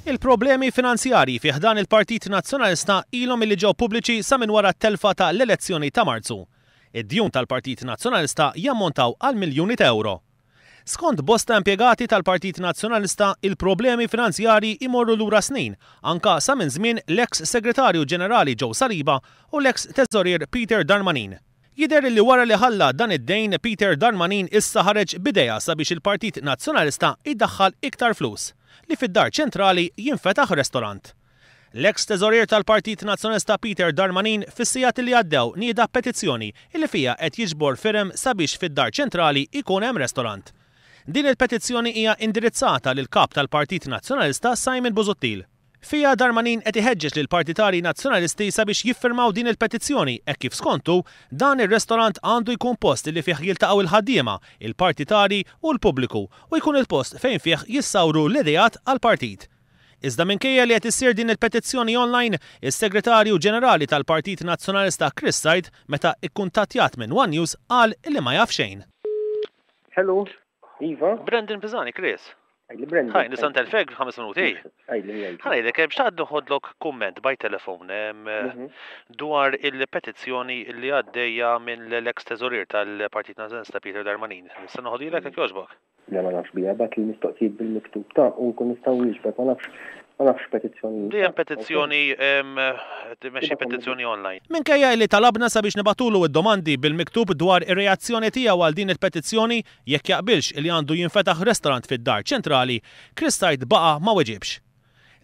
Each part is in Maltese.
Il-problemi finanzjarji fih dan il-Partit Nazzjonalista ilhom li ġew pubbliċi sa minn wara t-telfa ta' l-elezzjoni ta' Marzu. Id-djun tal-Partit Nazzjonalista jammontaw għal miljuni ta' euro. Skont bosta impjegati tal-Partit Nazzjonalista, il-problemi finanzjarji imorru lura snin, anka sa minn żmien l-eks Segretarju Ġenerali Joe Saliba u l-eks Teżorier Peter Darmanin. Jidher li wara li ħalla dan id-dejn Peter Darmanin issa ħareġ bidejja sabiex il-Partit Nazzjonalista iddaħħal iktar flus li fid-dar ċentrali jinfetaħ restorant. L-eks teżorier tal-Partit Nazzjonalista Peter Darmanin fis-sigħat li għaddew nieda petizzjoni li fija qed jiġbor firem sabiex fid-dar ċentrali ikun hemm restorant. Din il-petizzjoni hija indirizzata lil kap tal-Partit Nazzjonalista Simon Busuttil. Fija Darmanin qed iħeġġeġ lil partitari nazzjonalisti sabiex jiffirmaw din il-petizzjoni hekk kif skontu dan ir-restorant għandu jkun post li fih jiltaqgħu il-ħaddiema, il-partitari u l-pubbliku u jkun il-post fejn fih jissawru l-idejat għall-partit. Iżda minkejja li qed issir din il-petizzjoni online, is-Segretarju Ġenerali tal-Partit Nazzjonalista Chris Said meta kkuntattjat minn One News qal li ma jaf xejn. Hello, Iva. Brendan Pizzani, Chris. Brendan. Ħaj, nisan telfeg 5 minuti. Ħanajdek, xtaqt noħodlok kumment by telefon dwar il-petizzjoni li għaddejja minn l-ex teżorier tal-Partit Nazzjonalista Peter Darmanin. Nista' noħodilek jekk jogħġbok? Ma nafx bija, bat li mistoqsijiet bil-miktub ta' u nkun nistgħu jiġbek, ma nafx petizzjoni. Dejjem petizzjoni, timexxi petizzjoni online. Minkejja li talabna sabiex nibatulu id-domandi bil-miktub dwar ir-reazzjoni tiegħu għal din il-petizzjoni jekk jaqbilx li għandu jinfetaħ restorant fid-dar ċentrali, Chris Said baqa' ma weġibx.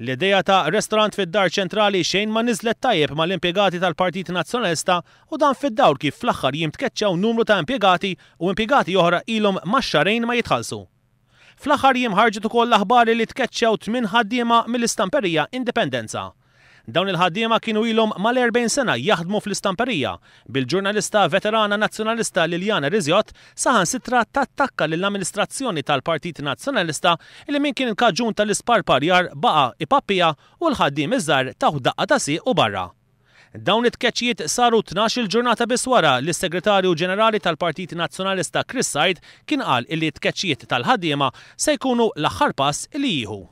L-idea ta' restorant fid-dar ċentrali xejn ma niżlet tajjeb mal-impjegati tal-Partit Nazzjonalista u dan fid-dawl kif fl-aħħar jimtkeċċew numru ta' impjegati u impjegati oħra ilhom max-xarejn ma jitħallsu. Fl-aħħar jiem ħarġet ukoll l-aħbari li tkeċċew 8 ħaddiema mill-istamperija Indipendenza. Dawn il-ħaddiema kienu ilhom mal-40 sena jaħdmu fl-istamperija bil-ġurnalista veterana nazzjonalista Liljana Rizjot saħansitra tattakka lill-amministrazzjoni tal-Partit Nazzjonalista li min kien il-kaġun tal-isparparjar baqa' ipappija u l-ħaddiem iż-żgħar taħu daqqa ta' sieq u barra. Dawn it-tkeċċijiet saru 12 ġurnata biss wara li s-Segretarju Ġenerali tal-Partit Nazzjonalista Chris Said kien qal li t-tkeċċijiet tal-ħaddiema se jkunu l-aħħar pass li jieħu.